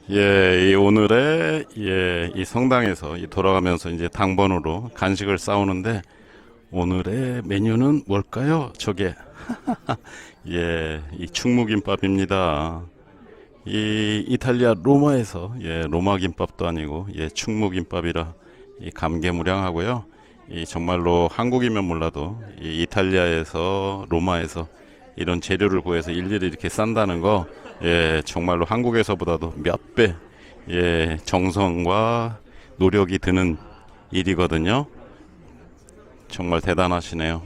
이 오늘의 이 성당에서 돌아가면서 이제 당번으로 간식을 싸우는데 오늘의 메뉴는 뭘까요? 저게 이 충무김밥입니다. 이 이탈리아 로마에서 로마 김밥도 아니고 충무김밥이라 감개무량하고요. 이 정말로 한국이면 몰라도 이 이탈리아에서 로마에서 이런 재료를 구해서 일일이 이렇게 싼다는 거 정말로 한국에서보다도 몇 배 정성과 노력이 드는 일이거든요. 정말 대단하시네요.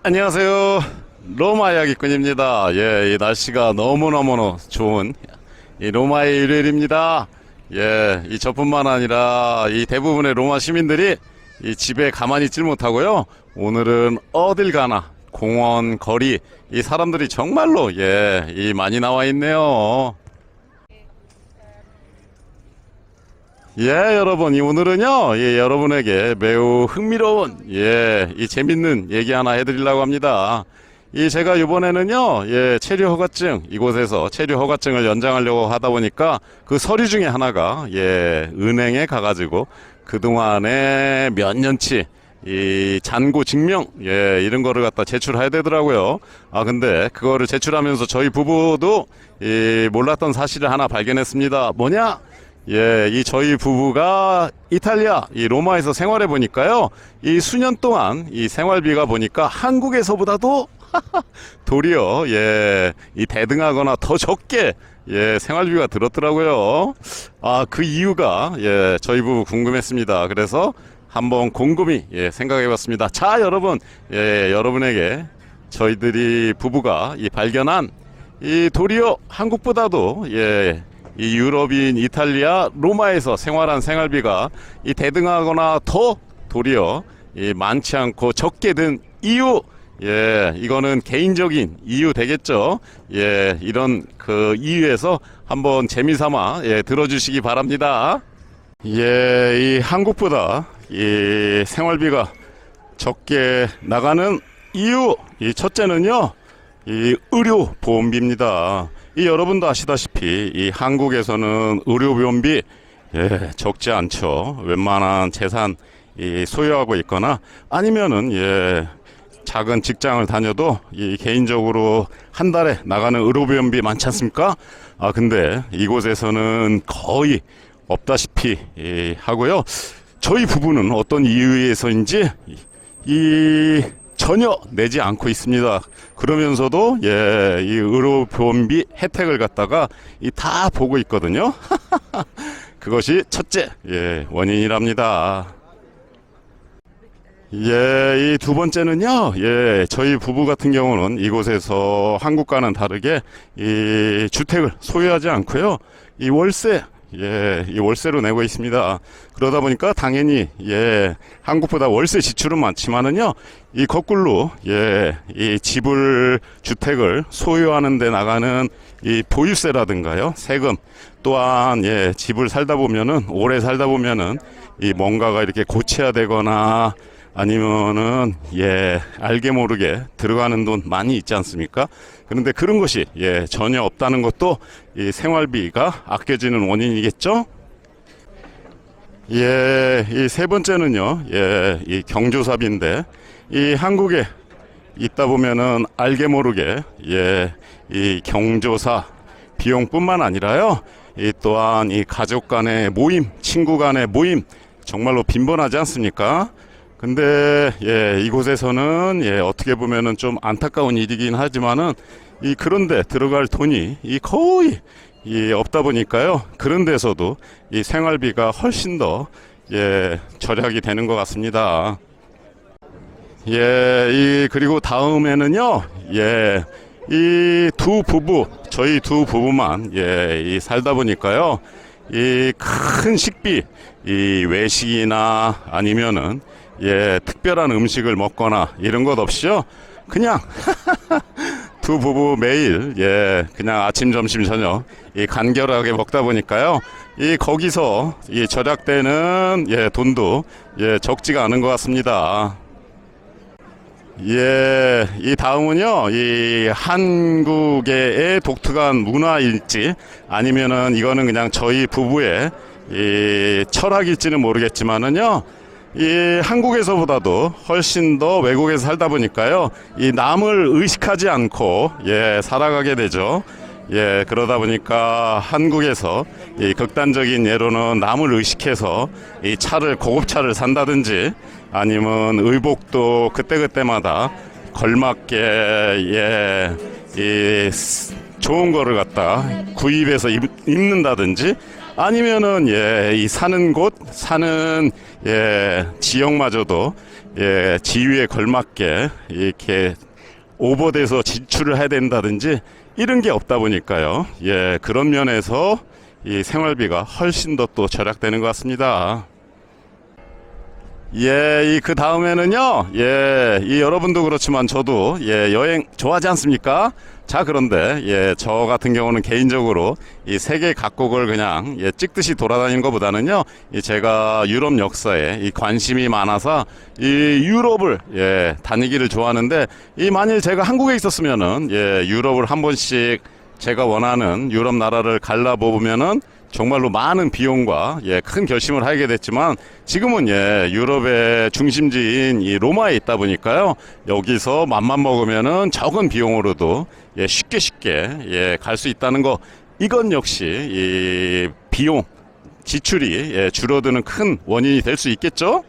안녕하세요. 로마 이야기꾼입니다. 이 날씨가 너무너무 좋은 이 로마의 일요일입니다. 이 저뿐만 아니라 이 대부분의 로마 시민들이 이 집에 가만히 있질 못하고요. 오늘은 어딜 가나 공원, 거리 이 사람들이 정말로 이 많이 나와 있네요. 여러분, 오늘은요, 여러분에게 매우 흥미로운, 이 재밌는 얘기 하나 해드리려고 합니다. 제가 이번에는요, 체류 허가증, 이곳에서 체류 허가증을 연장하려고 하다 보니까 그 서류 중에 하나가, 은행에 가가지고 그동안에 몇 년치, 이 잔고 증명, 이런 거를 갖다 제출해야 되더라고요. 근데 그거를 제출하면서 저희 부부도 몰랐던 사실을 하나 발견했습니다. 뭐냐? 이 저희 부부가 이탈리아, 이 로마에서 생활해 보니까요, 이 수년 동안 이 생활비가 보니까 한국에서보다도 도리어 이 대등하거나 더 적게 생활비가 들었더라고요. 그 이유가 저희 부부 궁금했습니다. 그래서 한번 곰곰이 생각해 봤습니다. 자, 여러분, 여러분에게 저희들이 부부가 발견한 이 도리어 한국보다도 이 유럽인 이탈리아 로마에서 생활한 생활비가 이 대등하거나 더 도리어 많지 않고 적게 든 이유, 이거는 개인적인 이유 되겠죠. 이런 그 이유에서 한번 재미삼아 들어주시기 바랍니다. 이 한국보다 이 생활비가 적게 나가는 이유, 이 첫째는요, 이 의료보험비입니다. 여러분도 아시다시피 이 한국에서는 의료보험비 적지 않죠. 웬만한 재산 소유하고 있거나 아니면은 작은 직장을 다녀도 개인적으로 한 달에 나가는 의료보험비 많지 않습니까? 근데 이곳에서는 거의 없다시피 하고요. 저희 부부는 어떤 이유에서인지 전혀 내지 않고 있습니다. 그러면서도 이 의료보험비 혜택을 갖다가 다 보고 있거든요. 그것이 첫째 원인이랍니다. 이 두 번째는요, 저희 부부 같은 경우는 이곳에서 한국과는 다르게 이 주택을 소유하지 않고요, 이 월세, 이 월세로 내고 있습니다. 그러다 보니까 당연히 한국보다 월세 지출은 많지만은요, 이 거꾸로 이 집을 주택을 소유하는 데 나가는 이 보유세라든가요, 세금 또한 집을 살다 보면은 오래 살다 보면은 이 뭔가가 이렇게 고쳐야 되거나 아니면은 알게 모르게 들어가는 돈 많이 있지 않습니까? 그런데 그런 것이 전혀 없다는 것도 이 생활비가 아껴지는 원인이겠죠? 이 세 번째는요, 이 경조사비인데 이 한국에 있다 보면은 알게 모르게 이 경조사 비용뿐만 아니라요, 이 또한 이 가족 간의 모임, 친구 간의 모임 정말로 빈번하지 않습니까? 근데 이곳에서는 어떻게 보면은 좀 안타까운 일이긴 하지만은 그런데 들어갈 돈이 거의 없다 보니까요. 그런 데서도 이 생활비가 훨씬 더 절약이 되는 것 같습니다. 그리고 다음에는요. 이 두 부부, 저희 두 부부만 이 살다 보니까요. 이 큰 식비, 이 외식이나 아니면은 특별한 음식을 먹거나 이런 것 없이요. 그냥 두 부부 매일 그냥 아침, 점심, 저녁 간결하게 먹다 보니까요. 거기서 절약되는 돈도 적지가 않은 것 같습니다. 이 다음은요, 이 한국의 독특한 문화일지 아니면은 이거는 그냥 저희 부부의 이 철학일지는 모르겠지만은요, 이 한국에서보다도 훨씬 더 외국에서 살다 보니까요, 이 남을 의식하지 않고 살아가게 되죠. 그러다 보니까 한국에서 이 극단적인 예로는 남을 의식해서 이 차를, 고급차를 산다든지 아니면 의복도 그때그때마다 걸맞게 이 좋은 거를 갖다 구입해서 입는다든지 아니면은 이 사는 곳, 사는 지역마저도 지위에 걸맞게 이렇게 오버돼서 지출을 해야 된다든지 이런 게 없다 보니까요. 그런 면에서 이 생활비가 훨씬 더 또 절약되는 것 같습니다. 그 다음에는요, 이 여러분도 그렇지만 저도 여행 좋아하지 않습니까? 자, 그런데 저 같은 경우는 개인적으로 이 세계 각국을 그냥 찍듯이 돌아다니는 것보다는요, 제가 유럽 역사에 이 관심이 많아서 이 유럽을 다니기를 좋아하는데, 만일 제가 한국에 있었으면은 유럽을 한 번씩 제가 원하는 유럽 나라를 갈라보면은 정말로 많은 비용과 큰 결심을 하게 됐지만 지금은 유럽의 중심지인 이 로마에 있다 보니까요, 여기서 맘만 먹으면은 적은 비용으로도 쉽게 갈 수 있다는 거, 이건 역시 이 비용 지출이 줄어드는 큰 원인이 될 수 있겠죠.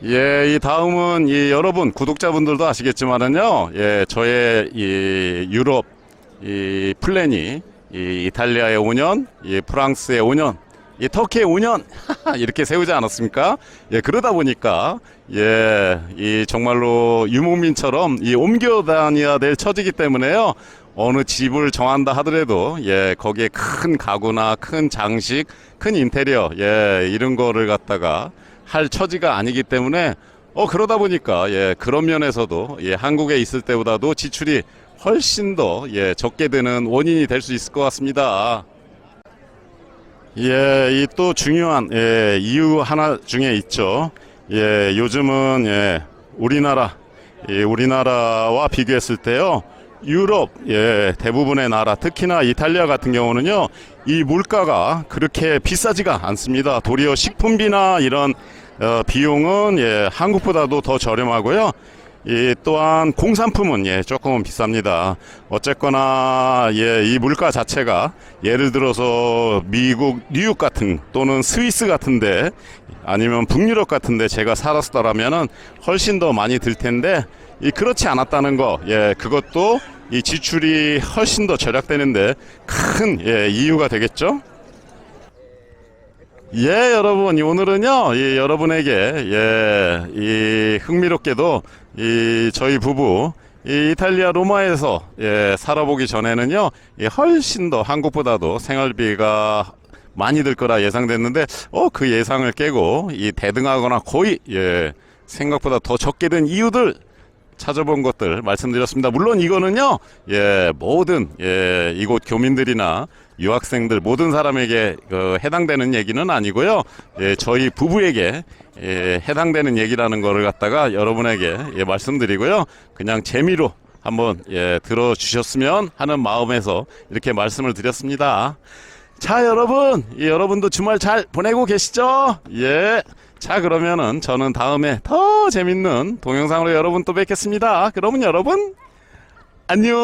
이 다음은 여러분 구독자분들도 아시겠지만은요, 저의 이 유럽 이 플랜이 이탈리아에 5년, 프랑스에 5년, 터키에 5년 이렇게 세우지 않았습니까? 그러다 보니까 이 정말로 유목민처럼 옮겨 다녀야 될 처지기 때문에요. 어느 집을 정한다 하더라도 거기에 큰 가구나 큰 장식, 큰 인테리어 이런 거를 갖다가 할 처지가 아니기 때문에 그러다 보니까 그런 면에서도 한국에 있을 때보다도 지출이 훨씬 더 적게 되는 원인이 될 수 있을 것 같습니다. 이 또 중요한 이유 하나 중에 있죠. 요즘은 우리나라와 비교했을 때요, 유럽 대부분의 나라, 특히나 이탈리아 같은 경우는요, 이 물가가 그렇게 비싸지가 않습니다. 도리어 식품비나 이런 비용은 한국보다도 더 저렴하고요. 또한 공산품은 조금은 비쌉니다. 어쨌거나 이 물가 자체가 예를 들어서 미국 뉴욕 같은 또는 스위스 같은데 아니면 북유럽 같은데 제가 살았더라면은 훨씬 더 많이 들 텐데 그렇지 않았다는 거, 그것도 이 지출이 훨씬 더 절약되는데 큰 이유가 되겠죠. 여러분, 오늘은요, 여러분에게 이 흥미롭게도 저희 부부 이탈리아 로마에서 살아보기 전에는요, 훨씬 더 한국보다도 생활비가 많이 들 거라 예상됐는데 그 예상을 깨고 대등하거나 거의 생각보다 더 적게 된 이유들 찾아본 것들 말씀드렸습니다. 물론 이거는요, 모든 이곳 교민들이나 유학생들 모든 사람에게 해당되는 얘기는 아니고요, 저희 부부에게 해당되는 얘기라는 거를 갖다가 여러분에게 말씀드리고요, 그냥 재미로 한번 들어주셨으면 하는 마음에서 이렇게 말씀을 드렸습니다. 자, 여러분도 주말 잘 보내고 계시죠? 자, 그러면은 저는 다음에 더 재밌는 동영상으로 여러분 또 뵙겠습니다. 그러면 여러분 안녕.